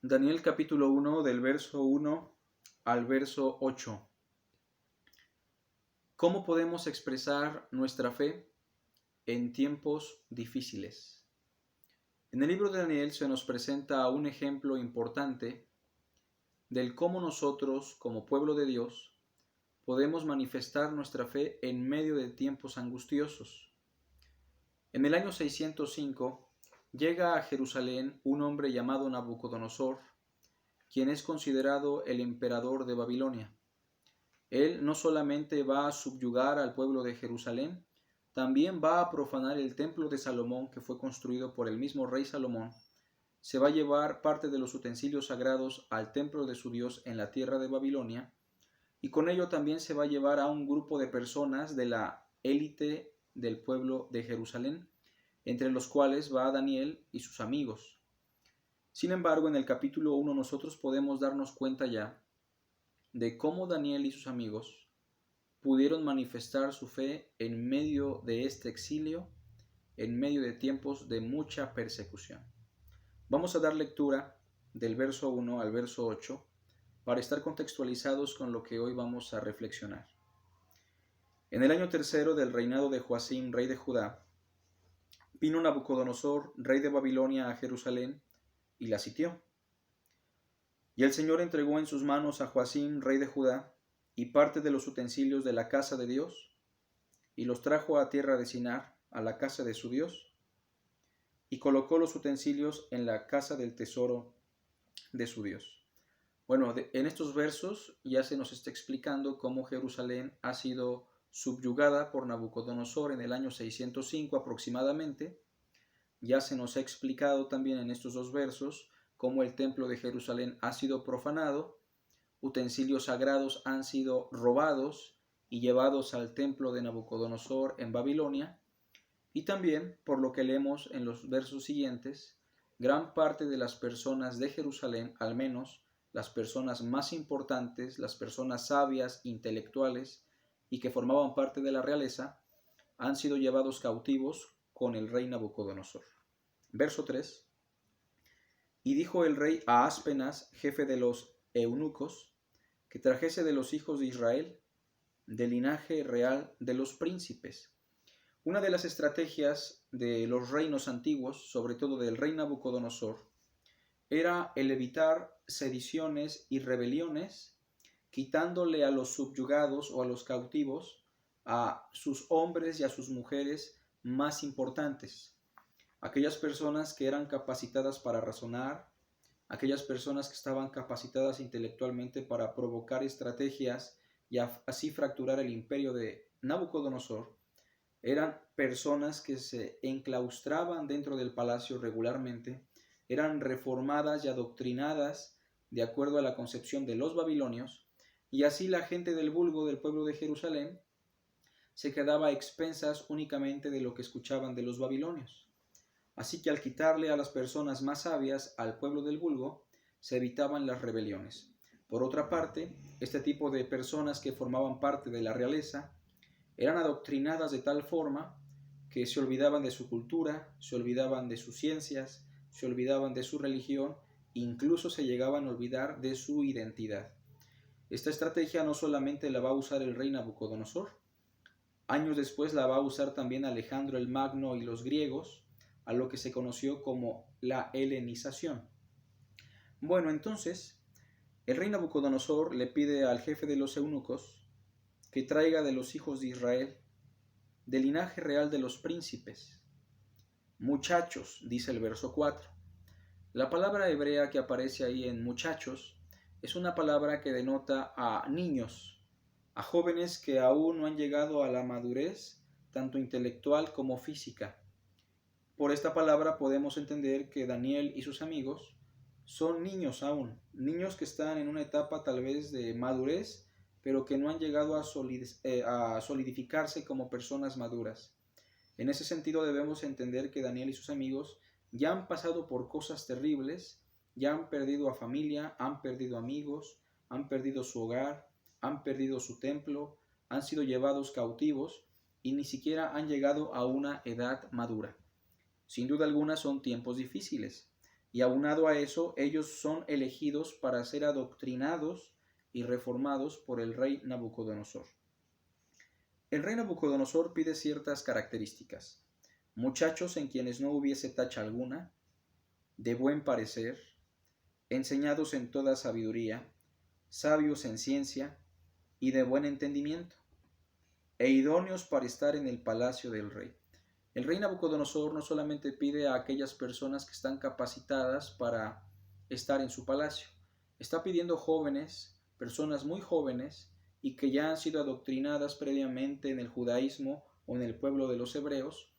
Daniel capítulo 1 del verso 1 al verso 8. ¿Cómo podemos expresar nuestra fe en tiempos difíciles? En el libro de Daniel se nos presenta un ejemplo importante del cómo nosotros, como pueblo de Dios, podemos manifestar nuestra fe en medio de tiempos angustiosos. En el año 605 llega a Jerusalén un hombre llamado Nabucodonosor, quien es considerado el emperador de Babilonia. Él no solamente va a subyugar al pueblo de Jerusalén, también va a profanar el templo de Salomón, que fue construido por el mismo rey Salomón. Se va a llevar parte de los utensilios sagrados al templo de su Dios en la tierra de Babilonia, y con ello también se va a llevar a un grupo de personas de la élite del pueblo de Jerusalén, entre los cuales va Daniel y sus amigos. Sin embargo, en el capítulo 1 nosotros podemos darnos cuenta ya de cómo Daniel y sus amigos pudieron manifestar su fe en medio de este exilio, en medio de tiempos de mucha persecución. Vamos a dar lectura del verso 1 al verso 8 para estar contextualizados con lo que hoy vamos a reflexionar. En el año tercero del reinado de Joacim, rey de Judá, vino Nabucodonosor, rey de Babilonia, a Jerusalén y la sitió. Y el Señor entregó en sus manos a Joacim, rey de Judá, y parte de los utensilios de la casa de Dios, y los trajo a tierra de Sinar, a la casa de su Dios, y colocó los utensilios en la casa del tesoro de su Dios. Bueno, en estos versos ya se nos está explicando cómo Jerusalén ha sido subyugada por Nabucodonosor en el año 605 aproximadamente. Ya se nos ha explicado también en estos dos versos cómo el templo de Jerusalén ha sido profanado, utensilios sagrados han sido robados y llevados al templo de Nabucodonosor en Babilonia, y también, por lo que leemos en los versos siguientes, gran parte de las personas de Jerusalén, al menos las personas más importantes, las personas sabias, intelectuales y que formaban parte de la realeza, han sido llevados cautivos con el rey Nabucodonosor. Verso 3. Y dijo el rey a Aspenas, jefe de los eunucos, que trajese de los hijos de Israel, del linaje real de los príncipes. Una de las estrategias de los reinos antiguos, sobre todo del rey Nabucodonosor, era el evitar sediciones y rebeliones, quitándole a los subyugados o a los cautivos a sus hombres y a sus mujeres más importantes. Aquellas personas que eran capacitadas para razonar, aquellas personas que estaban capacitadas intelectualmente para provocar estrategias y así fracturar el imperio de Nabucodonosor, eran personas que se enclaustraban dentro del palacio regularmente, eran reformadas y adoctrinadas de acuerdo a la concepción de los babilonios, y así la gente del vulgo del pueblo de Jerusalén se quedaba a expensas únicamente de lo que escuchaban de los babilonios. Así que al quitarle a las personas más sabias al pueblo del vulgo, se evitaban las rebeliones. Por otra parte, este tipo de personas que formaban parte de la realeza eran adoctrinadas de tal forma que se olvidaban de su cultura, se olvidaban de sus ciencias, se olvidaban de su religión, incluso se llegaban a olvidar de su identidad. Esta estrategia no solamente la va a usar el rey Nabucodonosor, años después la va a usar también Alejandro el Magno y los griegos, a lo que se conoció como la helenización. Bueno, entonces, el rey Nabucodonosor le pide al jefe de los eunucos que traiga de los hijos de Israel, del linaje real de los príncipes. Muchachos, dice el verso 4. La palabra hebrea que aparece ahí en muchachos es una palabra que denota a niños, a jóvenes que aún no han llegado a la madurez, tanto intelectual como física. Por esta palabra podemos entender que Daniel y sus amigos son niños aún, niños que están en una etapa tal vez de madurez, pero que no han llegado a solidificarse como personas maduras. En ese sentido debemos entender que Daniel y sus amigos ya han pasado por cosas terribles, ya han perdido a familia, han perdido amigos, han perdido su hogar, han perdido su templo, han sido llevados cautivos y ni siquiera han llegado a una edad madura. Sin duda alguna son tiempos difíciles, y aunado a eso, ellos son elegidos para ser adoctrinados y reformados por el rey Nabucodonosor. El rey Nabucodonosor pide ciertas características: muchachos en quienes no hubiese tacha alguna, de buen parecer, enseñados en toda sabiduría, sabios en ciencia y de buen entendimiento, e idóneos para estar en el palacio del rey. El rey Nabucodonosor no solamente pide a aquellas personas que están capacitadas para estar en su palacio, está pidiendo jóvenes, personas muy jóvenes y que ya han sido adoctrinadas previamente en el judaísmo o en el pueblo de los hebreos,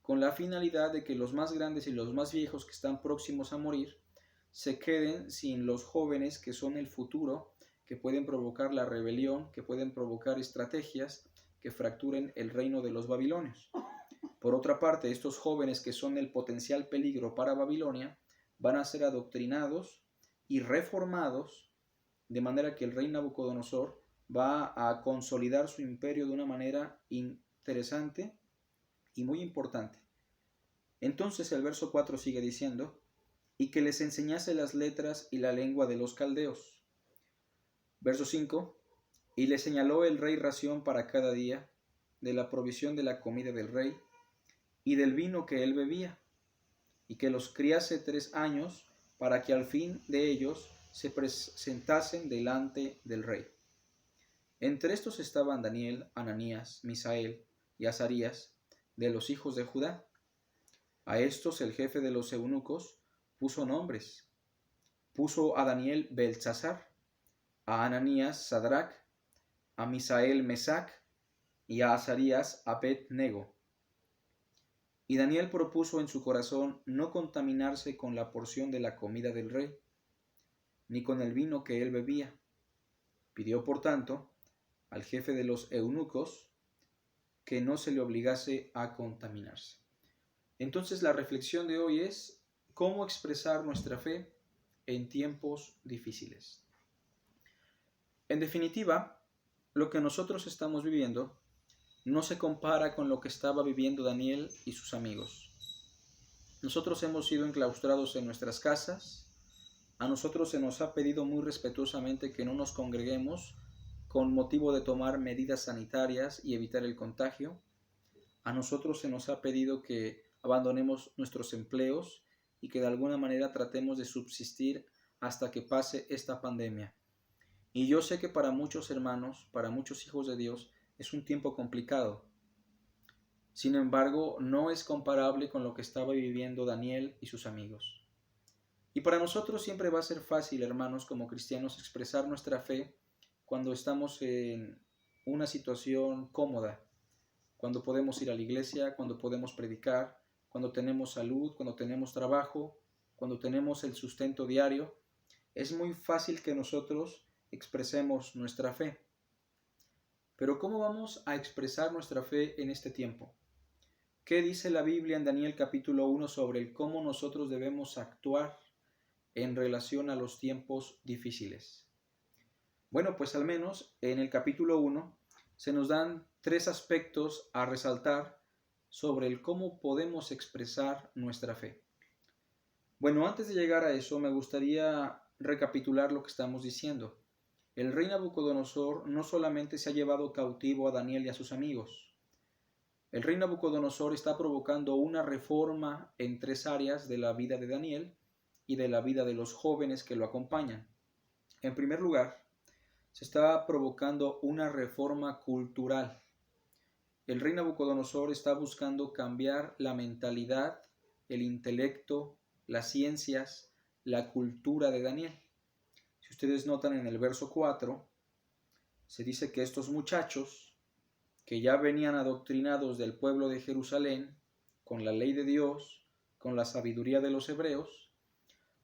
con la finalidad de que los más grandes y los más viejos que están próximos a morir se queden sin los jóvenes que son el futuro, que pueden provocar la rebelión, que pueden provocar estrategias que fracturen el reino de los babilonios. Por otra parte, estos jóvenes que son el potencial peligro para Babilonia van a ser adoctrinados y reformados, de manera que el rey Nabucodonosor va a consolidar su imperio de una manera interesante y muy importante. Entonces el verso 4 sigue diciendo: y que les enseñase las letras y la lengua de los caldeos. Verso 5: y le señaló el rey ración para cada día, de la provisión de la comida del rey, y del vino que él bebía, y que los criase 3 años, para que al fin de ellos se presentasen delante del rey. Entre estos estaban Daniel, Ananías, Misael y Azarías, de los hijos de Judá. A estos el jefe de los eunucos puso nombres. Puso a Daniel Beltsasar, a Ananías Sadrac, a Misael Mesac y a Azarías Abed-nego. Y Daniel propuso en su corazón no contaminarse con la porción de la comida del rey, ni con el vino que él bebía. Pidió, por tanto, al jefe de los eunucos que no se le obligase a contaminarse. Entonces la reflexión de hoy es cómo expresar nuestra fe en tiempos difíciles. En definitiva, lo que nosotros estamos viviendo no se compara con lo que estaba viviendo Daniel y sus amigos. Nosotros hemos sido enclaustrados en nuestras casas. A nosotros se nos ha pedido muy respetuosamente que no nos congreguemos con motivo de tomar medidas sanitarias y evitar el contagio. A nosotros se nos ha pedido que abandonemos nuestros empleos y que de alguna manera tratemos de subsistir hasta que pase esta pandemia. Y yo sé que para muchos hermanos, para muchos hijos de Dios, es un tiempo complicado. Sin embargo, no es comparable con lo que estaba viviendo Daniel y sus amigos. Y para nosotros siempre va a ser fácil, hermanos, como cristianos, expresar nuestra fe cuando estamos en una situación cómoda, cuando podemos ir a la iglesia, cuando podemos predicar, cuando tenemos salud, cuando tenemos trabajo, cuando tenemos el sustento diario. Es muy fácil que nosotros expresemos nuestra fe. Pero ¿cómo vamos a expresar nuestra fe en este tiempo? ¿Qué dice la Biblia en Daniel capítulo 1 sobre el cómo nosotros debemos actuar en relación a los tiempos difíciles? Bueno, pues al menos en el capítulo 1 se nos dan 3 aspectos a resaltar sobre el cómo podemos expresar nuestra fe. Bueno, antes de llegar a eso, me gustaría recapitular lo que estamos diciendo. El rey Nabucodonosor no solamente se ha llevado cautivo a Daniel y a sus amigos. El rey Nabucodonosor está provocando una reforma en 3 áreas de la vida de Daniel y de la vida de los jóvenes que lo acompañan. En primer lugar, se está provocando una reforma cultural. El rey Nabucodonosor está buscando cambiar la mentalidad, el intelecto, las ciencias, la cultura de Daniel. Si ustedes notan en el verso 4, se dice que estos muchachos, que ya venían adoctrinados del pueblo de Jerusalén, con la ley de Dios, con la sabiduría de los hebreos,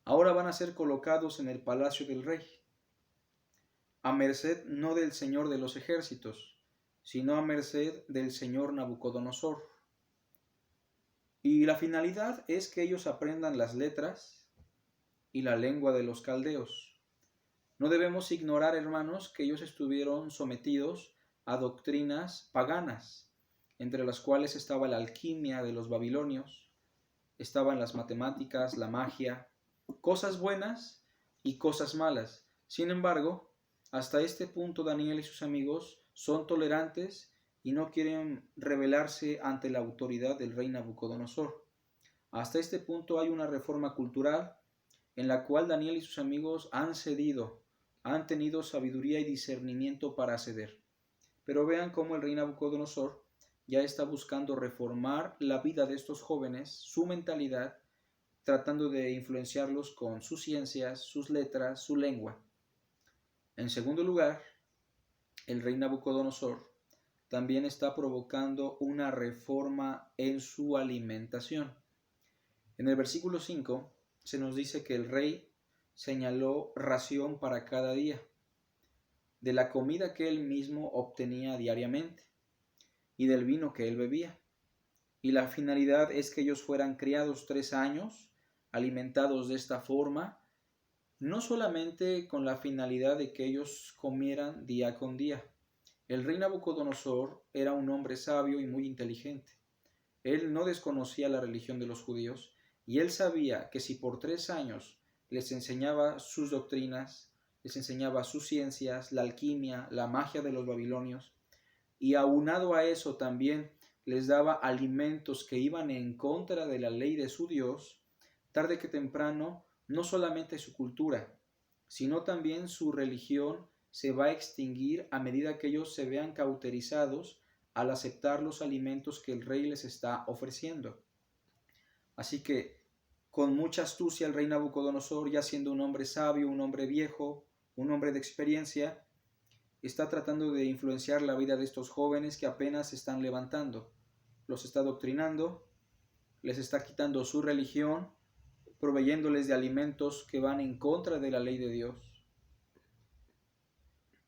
ahora van a ser colocados en el palacio del rey, a merced no del Señor de los ejércitos, sino a merced del Señor Nabucodonosor. Y la finalidad es que ellos aprendan las letras y la lengua de los caldeos. No debemos ignorar, hermanos, que ellos estuvieron sometidos a doctrinas paganas, entre las cuales estaba la alquimia de los babilonios, estaban las matemáticas, la magia, cosas buenas y cosas malas. Sin embargo, hasta este punto Daniel y sus amigos son tolerantes y no quieren rebelarse ante la autoridad del rey Nabucodonosor. Hasta este punto hay una reforma cultural en la cual Daniel y sus amigos han cedido, han tenido sabiduría y discernimiento para ceder. Pero vean cómo el rey Nabucodonosor ya está buscando reformar la vida de estos jóvenes, su mentalidad, tratando de influenciarlos con sus ciencias, sus letras, su lengua. En segundo lugar, el rey Nabucodonosor también está provocando una reforma en su alimentación. En el versículo 5 se nos dice que el rey señaló ración para cada día, de la comida que él mismo obtenía diariamente y del vino que él bebía. Y la finalidad es que ellos fueran criados 3 años, alimentados de esta forma, no solamente con la finalidad de que ellos comieran día con día. El rey Nabucodonosor era un hombre sabio y muy inteligente. Él no desconocía la religión de los judíos y él sabía que si por 3 años les enseñaba sus doctrinas, les enseñaba sus ciencias, la alquimia, la magia de los babilonios, y aunado a eso también les daba alimentos que iban en contra de la ley de su Dios, tarde que temprano, no solamente su cultura, sino también su religión se va a extinguir a medida que ellos se vean cauterizados al aceptar los alimentos que el rey les está ofreciendo. Así que, con mucha astucia, el rey Nabucodonosor, ya siendo un hombre sabio, un hombre viejo, un hombre de experiencia, está tratando de influenciar la vida de estos jóvenes que apenas se están levantando. Los está adoctrinando, les está quitando su religión, proveyéndoles de alimentos que van en contra de la ley de Dios.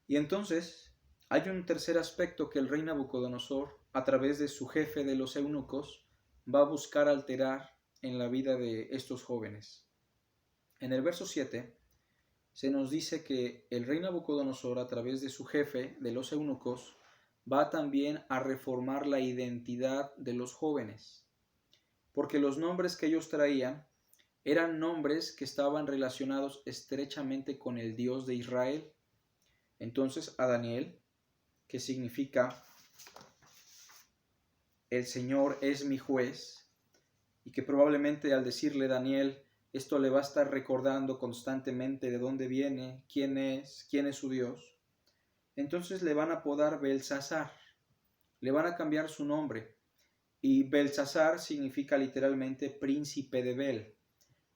Y entonces hay un tercer aspecto que el rey Nabucodonosor, a través de su jefe de los eunucos, va a buscar alterar en la vida de estos jóvenes. En el verso 7 se nos dice que el rey Nabucodonosor, a través de su jefe de los eunucos, va también a reformar la identidad de los jóvenes, porque los nombres que ellos traían eran nombres que estaban relacionados estrechamente con el Dios de Israel. Entonces a Daniel, que significa el Señor es mi juez, y que probablemente al decirle Daniel, esto le va a estar recordando constantemente de dónde viene, quién es su Dios. Entonces le van a apodar Belsasar, le van a cambiar su nombre, y Belsasar significa literalmente príncipe de Bel.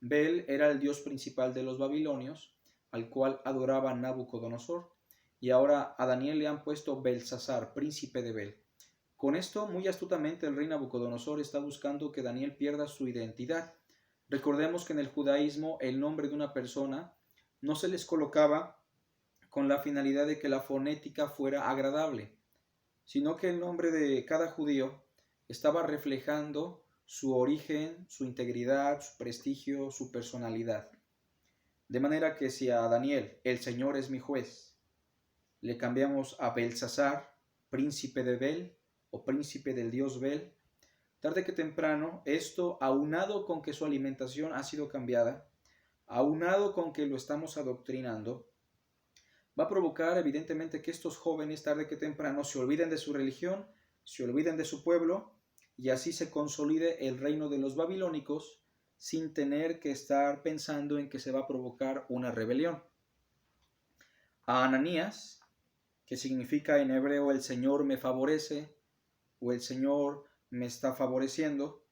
Bel era el dios principal de los babilonios, al cual adoraba Nabucodonosor, y ahora a Daniel le han puesto Belsasar, príncipe de Bel. Con esto, muy astutamente, el rey Nabucodonosor está buscando que Daniel pierda su identidad. Recordemos que en el judaísmo el nombre de una persona no se les colocaba con la finalidad de que la fonética fuera agradable, sino que el nombre de cada judío estaba reflejando su origen, su integridad, su prestigio, su personalidad. De manera que si a Daniel, el Señor es mi juez, le cambiamos a Belsasar, príncipe de Bel o príncipe del dios Bel, tarde que temprano, esto aunado con que su alimentación ha sido cambiada, aunado con que lo estamos adoctrinando, va a provocar evidentemente que estos jóvenes tarde que temprano se olviden de su religión, se olviden de su pueblo, y así se consolide el reino de los babilónicos sin tener que estar pensando en que se va a provocar una rebelión. A Ananías, que significa en hebreo el Señor me favorece o el Señor me está favoreciendo,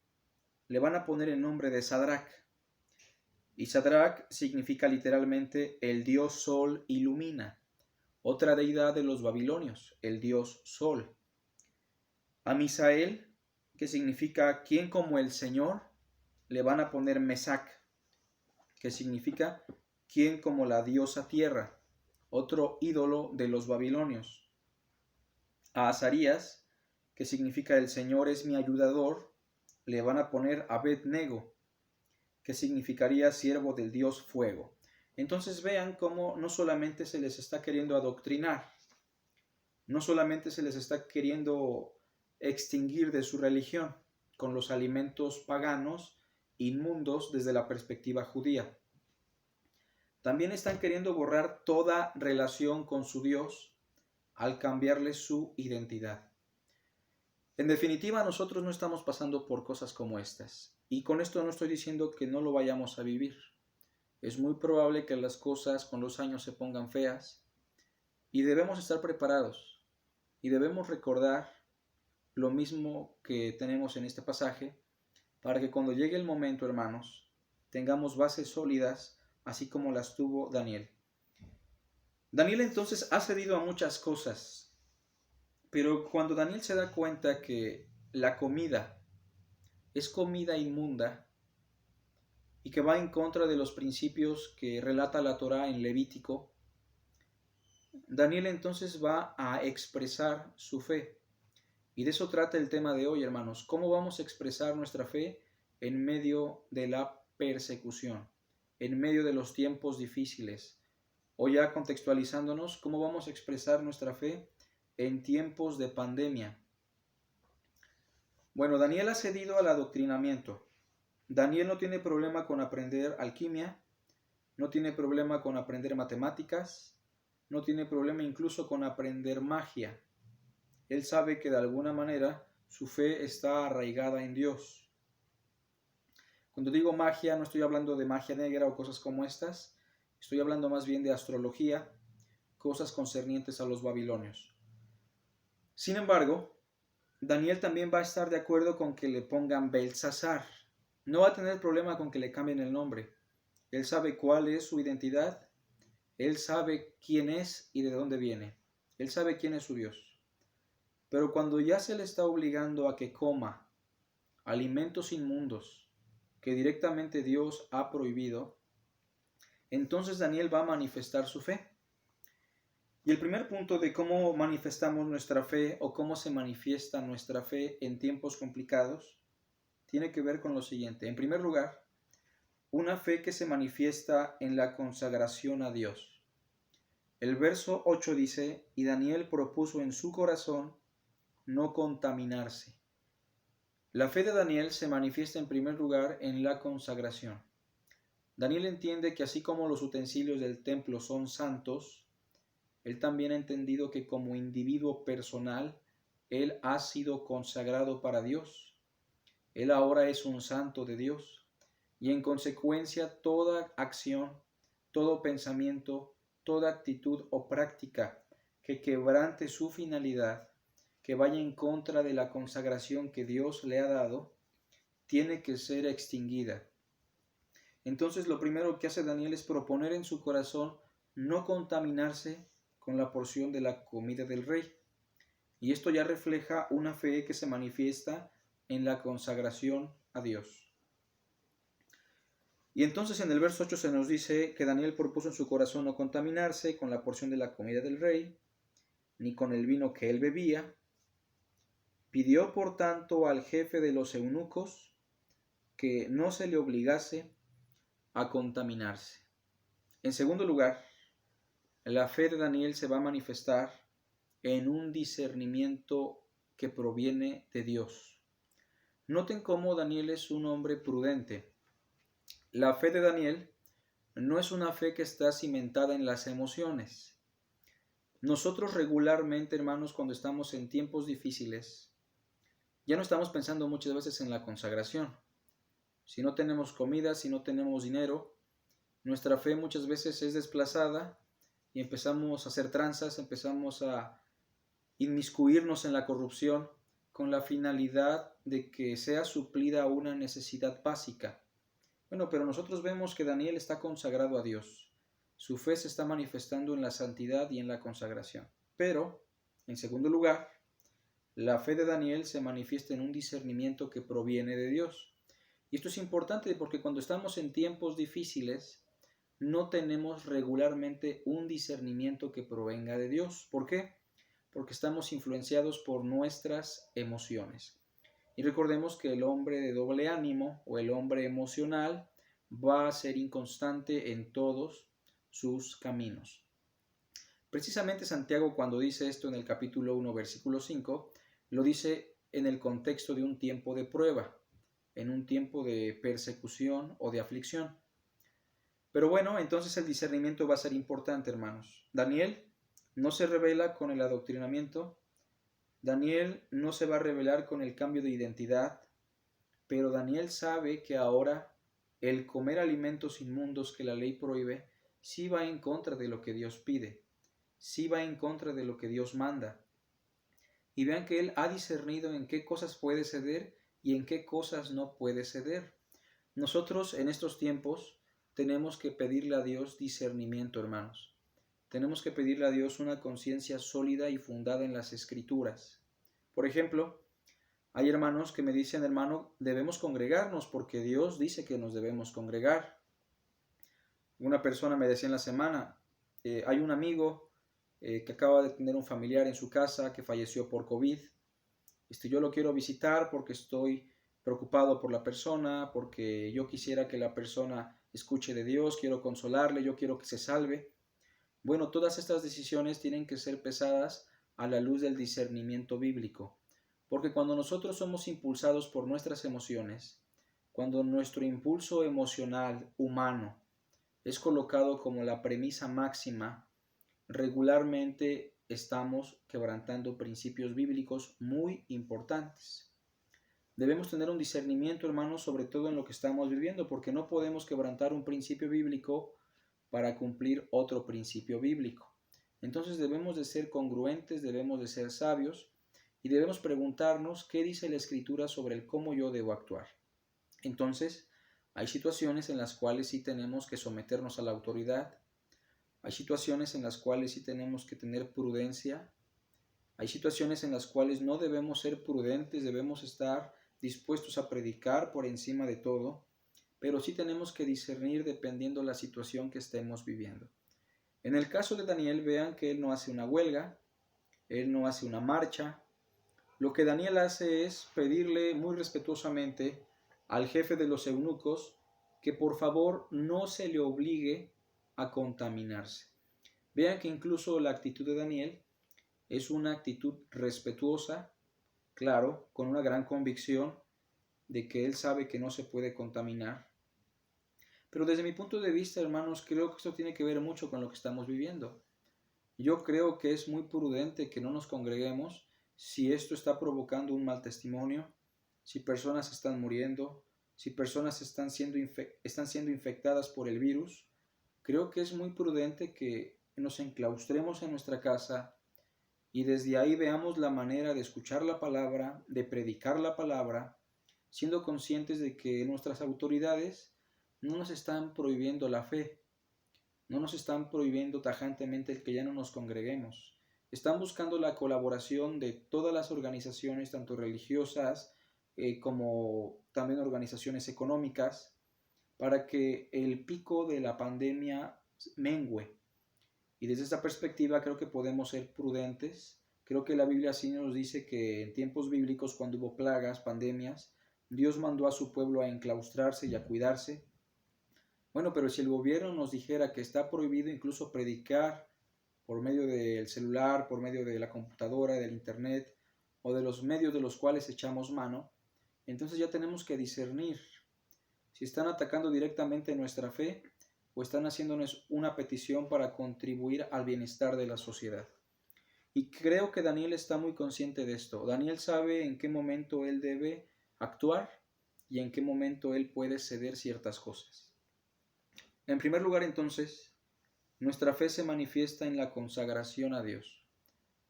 le van a poner el nombre de Sadrach. Y Sadrach significa literalmente el dios sol ilumina, otra deidad de los babilonios, el dios sol. A Misael, que significa quien como el Señor, le van a poner Mesac, que significa quien como la diosa tierra, otro ídolo de los babilonios. A Azarías, que significa el Señor es mi ayudador, le van a poner Abed-Nego, que significaría siervo del dios fuego. Entonces vean cómo no solamente se les está queriendo adoctrinar, no solamente se les está queriendo extinguir de su religión con los alimentos paganos inmundos desde la perspectiva judía, También están queriendo borrar toda relación con su Dios al cambiarle su identidad. En definitiva, nosotros no estamos pasando por cosas como estas. Y con esto no estoy diciendo que no lo vayamos a vivir. Es muy probable que las cosas con los años se pongan feas y debemos estar preparados y debemos recordar lo mismo que tenemos en este pasaje para que cuando llegue el momento, hermanos, tengamos bases sólidas así como las tuvo Daniel. Daniel entonces ha cedido a muchas cosas, pero cuando Daniel se da cuenta que la comida es comida inmunda y que va en contra de los principios que relata la Torá en Levítico, Daniel entonces va a expresar su fe. Y de eso trata el tema de hoy, hermanos. ¿Cómo vamos a expresar nuestra fe en medio de la persecución, en medio de los tiempos difíciles? O ya contextualizándonos, ¿cómo vamos a expresar nuestra fe en tiempos de pandemia? Bueno, Daniel ha cedido al adoctrinamiento. Daniel no tiene problema con aprender alquimia, no tiene problema con aprender matemáticas, no tiene problema incluso con aprender magia. Él sabe que de alguna manera su fe está arraigada en Dios. Cuando digo magia, no estoy hablando de magia negra o cosas como estas, estoy hablando más bien de astrología, cosas concernientes a los babilonios. Sin embargo, Daniel también va a estar de acuerdo con que le pongan Belsasar. No va a tener problema con que le cambien el nombre. Él sabe cuál es su identidad, él sabe quién es y de dónde viene. Él sabe quién es su Dios. Pero cuando ya se le está obligando a que coma alimentos inmundos que directamente Dios ha prohibido, entonces Daniel va a manifestar su fe. Y el primer punto de cómo manifestamos nuestra fe o cómo se manifiesta nuestra fe en tiempos complicados tiene que ver con lo siguiente. En primer lugar, una fe que se manifiesta en la consagración a Dios. El verso 8 dice, y Daniel propuso en su corazón no contaminarse. La fe de Daniel se manifiesta en primer lugar en la consagración. Daniel entiende que así como los utensilios del templo son santos, él también ha entendido que como individuo personal, él ha sido consagrado para Dios. Él ahora es un santo de Dios y en consecuencia toda acción, todo pensamiento, toda actitud o práctica que quebrante su finalidad, que vaya en contra de la consagración que Dios le ha dado, tiene que ser extinguida. Entonces lo primero que hace Daniel es proponer en su corazón no contaminarse con la porción de la comida del rey. Y esto ya refleja una fe que se manifiesta en la consagración a Dios. Y entonces en el verso 8 se nos dice que Daniel propuso en su corazón no contaminarse con la porción de la comida del rey, ni con el vino que él bebía. Pidió por tanto al jefe de los eunucos que no se le obligase a contaminarse. En segundo lugar, la fe de Daniel se va a manifestar en un discernimiento que proviene de Dios. Noten cómo Daniel es un hombre prudente. La fe de Daniel no es una fe que está cimentada en las emociones. Nosotros regularmente, hermanos, cuando estamos en tiempos difíciles, ya no estamos pensando muchas veces en la consagración. Si no tenemos comida, si no tenemos dinero, nuestra fe muchas veces es desplazada y empezamos a hacer tranzas, empezamos a inmiscuirnos en la corrupción con la finalidad de que sea suplida una necesidad básica. Bueno, pero nosotros vemos que Daniel está consagrado a Dios. Su fe se está manifestando en la santidad y en la consagración. Pero, en segundo lugar, la fe de Daniel se manifiesta en un discernimiento que proviene de Dios. Y esto es importante porque cuando estamos en tiempos difíciles, no tenemos regularmente un discernimiento que provenga de Dios. ¿Por qué? Porque estamos influenciados por nuestras emociones. Y recordemos que el hombre de doble ánimo o el hombre emocional va a ser inconstante en todos sus caminos. Precisamente Santiago, cuando dice esto en el capítulo 1, versículo 5, lo dice en el contexto de un tiempo de prueba, en un tiempo de persecución o de aflicción. Pero bueno, entonces el discernimiento va a ser importante, hermanos. Daniel no se revela con el adoctrinamiento, Daniel no se va a revelar con el cambio de identidad, pero Daniel sabe que ahora el comer alimentos inmundos que la ley prohíbe sí va en contra de lo que Dios pide, sí va en contra de lo que Dios manda. Y vean que él ha discernido en qué cosas puede ceder y en qué cosas no puede ceder. Nosotros en estos tiempos tenemos que pedirle a Dios discernimiento, hermanos. Tenemos que pedirle a Dios una conciencia sólida y fundada en las Escrituras. Por ejemplo, hay hermanos que me dicen, hermano, debemos congregarnos porque Dios dice que nos debemos congregar. Una persona me decía en la semana, hay un amigo que acaba de tener un familiar en su casa que falleció por COVID. Yo lo quiero visitar porque estoy preocupado por la persona, porque yo quisiera que la persona escuche de Dios, quiero consolarle, yo quiero que se salve. Bueno, todas estas decisiones tienen que ser pesadas a la luz del discernimiento bíblico, porque cuando nosotros somos impulsados por nuestras emociones, cuando nuestro impulso emocional humano es colocado como la premisa máxima, regularmente estamos quebrantando principios bíblicos muy importantes. Debemos tener un discernimiento, hermanos, sobre todo en lo que estamos viviendo, porque no podemos quebrantar un principio bíblico para cumplir otro principio bíblico. Entonces debemos de ser congruentes, debemos de ser sabios y debemos preguntarnos qué dice la Escritura sobre el cómo yo debo actuar. Entonces, hay situaciones en las cuales sí tenemos que someternos a la autoridad, hay situaciones en las cuales sí tenemos que tener prudencia, hay situaciones en las cuales no debemos ser prudentes, debemos estar dispuestos a predicar por encima de todo, pero sí tenemos que discernir dependiendo la situación que estemos viviendo. En el caso de Daniel, vean que él no hace una huelga, él no hace una marcha. Lo que Daniel hace es pedirle muy respetuosamente al jefe de los eunucos que por favor no se le obligue a contaminarse. Vean que incluso la actitud de Daniel es una actitud respetuosa, claro, con una gran convicción de que él sabe que no se puede contaminar. Pero desde mi punto de vista, hermanos, creo que esto tiene que ver mucho con lo que estamos viviendo. Yo creo que es muy prudente que no nos congreguemos si esto está provocando un mal testimonio, si personas están muriendo, si personas están siendo infectadas por el virus. Creo que es muy prudente que nos enclaustremos en nuestra casa y desde ahí veamos la manera de escuchar la palabra, de predicar la palabra, siendo conscientes de que nuestras autoridades no nos están prohibiendo la fe, no nos están prohibiendo tajantemente el que ya no nos congreguemos. Están buscando la colaboración de todas las organizaciones, tanto religiosas como también organizaciones económicas, para que el pico de la pandemia mengüe. Y desde esta perspectiva creo que podemos ser prudentes. Creo que la Biblia sí nos dice que en tiempos bíblicos, cuando hubo plagas, pandemias, Dios mandó a su pueblo a enclaustrarse y a cuidarse. Bueno, pero si el gobierno nos dijera que está prohibido incluso predicar por medio del celular, por medio de la computadora, del internet o de los medios de los cuales echamos mano, entonces ya tenemos que discernir si están atacando directamente nuestra fe o están haciéndonos una petición para contribuir al bienestar de la sociedad. Y creo que Daniel está muy consciente de esto. Daniel sabe en qué momento él debe actuar y en qué momento él puede ceder ciertas cosas. En primer lugar, entonces, nuestra fe se manifiesta en la consagración a Dios.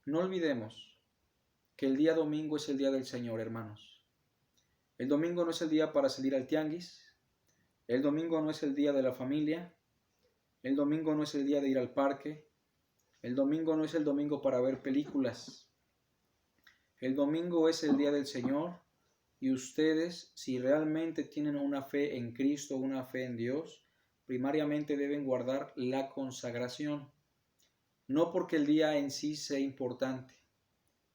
No olvidemos que el día domingo es el día del Señor, hermanos. El domingo no es el día para salir al tianguis, el domingo no es el día de la familia, el domingo no es el día de ir al parque, el domingo no es el domingo para ver películas. El domingo es el día del Señor y ustedes, si realmente tienen una fe en Cristo, una fe en Dios, primariamente deben guardar la consagración, no porque el día en sí sea importante,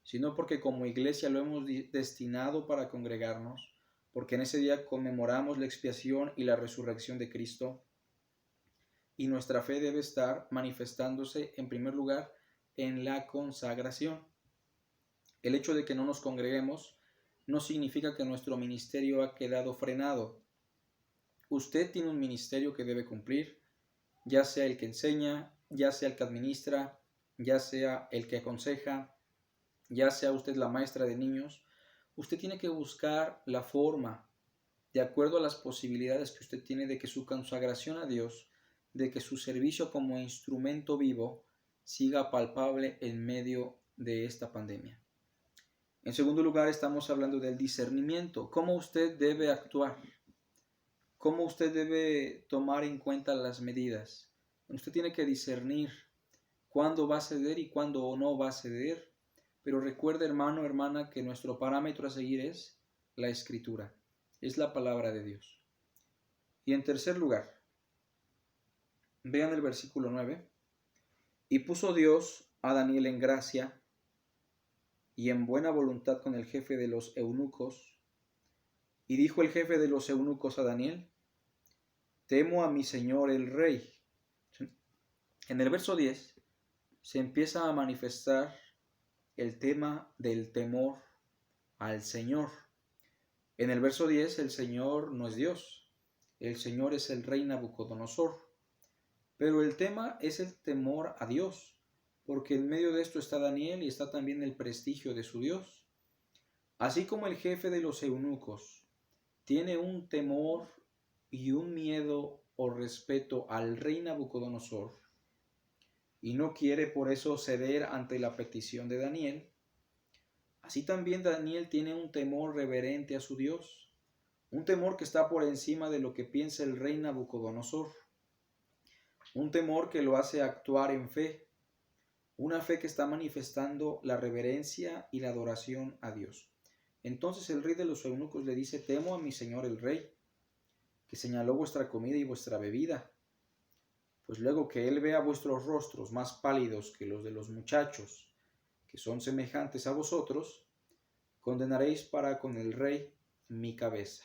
sino porque como iglesia lo hemos destinado para congregarnos, porque en ese día conmemoramos la expiación y la resurrección de Cristo, y nuestra fe debe estar manifestándose en primer lugar en la consagración. El hecho de que no nos congreguemos no significa que nuestro ministerio ha quedado frenado. Usted tiene un ministerio que debe cumplir, ya sea el que enseña, ya sea el que administra, ya sea el que aconseja, ya sea usted la maestra de niños, usted tiene que buscar la forma, de acuerdo a las posibilidades que usted tiene, de que su consagración a Dios, de que su servicio como instrumento vivo siga palpable en medio de esta pandemia. En segundo lugar, estamos hablando del discernimiento, cómo usted debe actuar, cómo usted debe tomar en cuenta las medidas. Usted tiene que discernir cuándo va a ceder y cuándo no va a ceder. Pero recuerde, hermano, hermana, que nuestro parámetro a seguir es la Escritura, es la palabra de Dios. Y en tercer lugar, vean el versículo 9. Y puso Dios a Daniel en gracia y en buena voluntad con el jefe de los eunucos. Y dijo el jefe de los eunucos a Daniel: temo a mi señor el rey. En el verso 10 se empieza a manifestar el tema del temor al Señor. En el verso 10 el Señor no es Dios, el Señor es el rey Nabucodonosor. Pero el tema es el temor a Dios, porque en medio de esto está Daniel y está también el prestigio de su Dios. Así como el jefe de los eunucos tiene un temor y un miedo o respeto al rey Nabucodonosor, y no quiere por eso ceder ante la petición de Daniel, así también Daniel tiene un temor reverente a su Dios, un temor que está por encima de lo que piensa el rey Nabucodonosor, un temor que lo hace actuar en fe, una fe que está manifestando la reverencia y la adoración a Dios. Entonces el rey de los eunucos le dice: temo a mi señor el rey, que señaló vuestra comida y vuestra bebida. Pues luego que él vea vuestros rostros más pálidos que los de los muchachos, que son semejantes a vosotros, condenaréis para con el rey mi cabeza.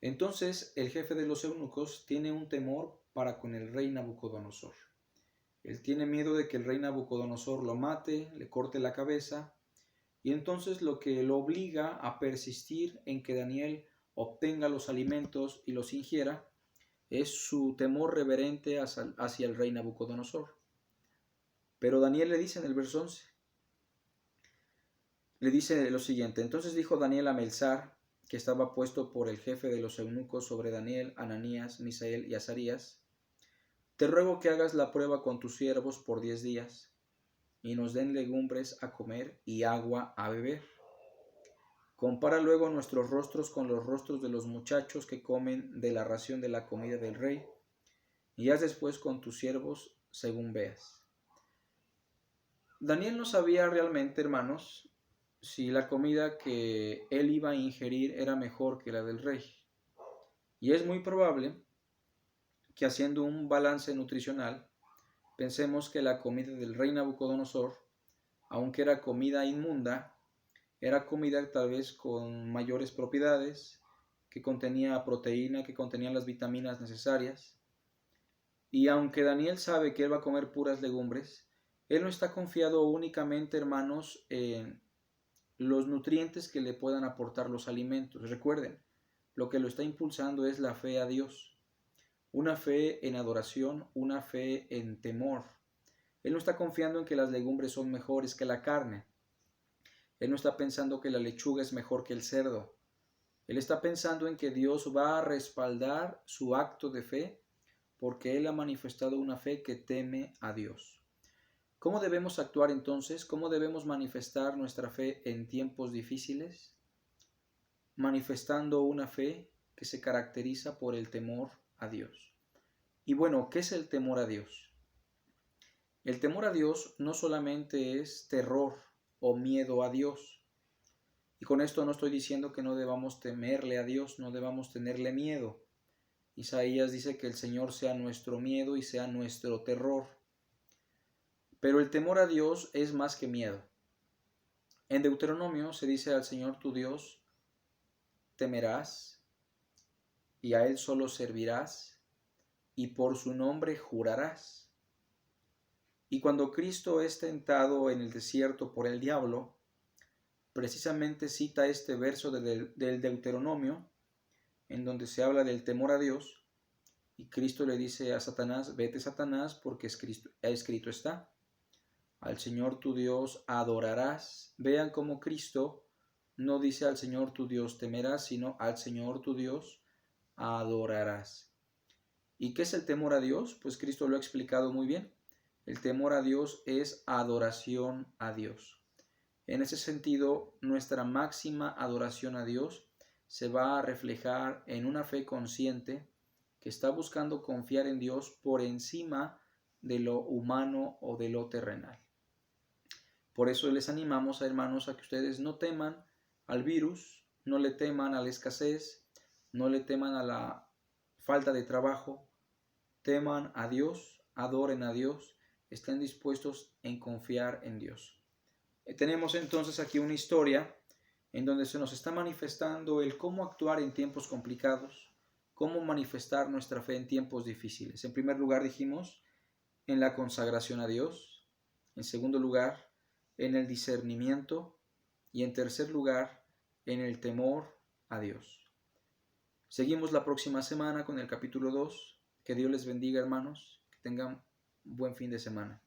Entonces el jefe de los eunucos tiene un temor para con el rey Nabucodonosor. Él tiene miedo de que el rey Nabucodonosor lo mate, le corte la cabeza, y entonces lo que lo obliga a persistir en que Daniel obtenga los alimentos y los ingiera es su temor reverente hacia el rey Nabucodonosor. Pero Daniel le dice en el verso 11, le dice lo siguiente: entonces dijo Daniel a Melzar, que estaba puesto por el jefe de los eunucos sobre Daniel, Ananías, Misael y Azarías: te ruego que hagas la prueba con tus siervos por 10 días, y nos den legumbres a comer y agua a beber. Compara luego nuestros rostros con los rostros de los muchachos que comen de la ración de la comida del rey, y haz después con tus siervos según veas. Daniel no sabía realmente, hermanos, si la comida que él iba a ingerir era mejor que la del rey. Y es muy probable que, haciendo un balance nutricional, pensemos que la comida del rey Nabucodonosor, aunque era comida inmunda, era comida tal vez con mayores propiedades, que contenía proteína, que contenía las vitaminas necesarias. Y aunque Daniel sabe que él va a comer puras legumbres, él no está confiado únicamente, hermanos, en los nutrientes que le puedan aportar los alimentos. Recuerden, lo que lo está impulsando es la fe a Dios, una fe en adoración, una fe en temor. Él no está confiando en que las legumbres son mejores que la carne. Él no está pensando que la lechuga es mejor que el cerdo. Él está pensando en que Dios va a respaldar su acto de fe porque él ha manifestado una fe que teme a Dios. ¿Cómo debemos actuar entonces? ¿Cómo debemos manifestar nuestra fe en tiempos difíciles? Manifestando una fe que se caracteriza por el temor a Dios. Y bueno, ¿qué es el temor a Dios? El temor a Dios no solamente es terror o miedo a Dios. Y con esto no estoy diciendo que no debamos temerle a Dios, no debamos tenerle miedo. Isaías dice que el Señor sea nuestro miedo y sea nuestro terror. Pero el temor a Dios es más que miedo. En Deuteronomio se dice: al Señor tu Dios temerás, y a Él solo servirás, y por su nombre jurarás. Y cuando Cristo es tentado en el desierto por el diablo, precisamente cita este verso del Deuteronomio, en donde se habla del temor a Dios, Y Cristo le dice a Satanás, vete Satanás, porque escrito está, al Señor tu Dios adorarás. Vean cómo Cristo no dice al Señor tu Dios temerás, sino al Señor tu Dios adorarás. ¿Y qué es el temor a Dios? Pues Cristo lo ha explicado muy bien. El temor a Dios es adoración a Dios. En ese sentido, nuestra máxima adoración a Dios se va a reflejar en una fe consciente que está buscando confiar en Dios por encima de lo humano o de lo terrenal. Por eso les animamos, hermanos, a que ustedes no teman al virus, no le teman a la escasez, no le teman a la falta de trabajo, teman a Dios, adoren a Dios, estén dispuestos en confiar en Dios. Tenemos entonces aquí una historia en donde se nos está manifestando el cómo actuar en tiempos complicados, cómo manifestar nuestra fe en tiempos difíciles. En primer lugar dijimos en la consagración a Dios, en segundo lugar en el discernimiento y en tercer lugar en el temor a Dios. Seguimos la próxima semana con el capítulo 2. Que Dios les bendiga, hermanos, que tengan un buen fin de semana.